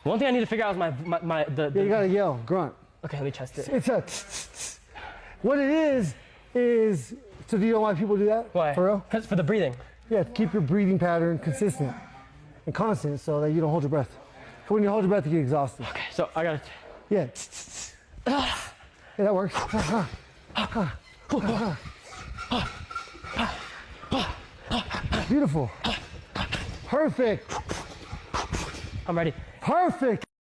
One thing I need to figure out is the You gotta yell, grunt. Okay, let me test it. It's a. What it is. So do you know why people do that? Why? For real? Because for the breathing. Yeah, keep your breathing pattern consistent and constant so that you don't hold your breath. When you hold your breath, you get exhausted. Okay, so I got it. Yeah. Yeah, that works. Beautiful. Perfect. I'm ready. Perfect.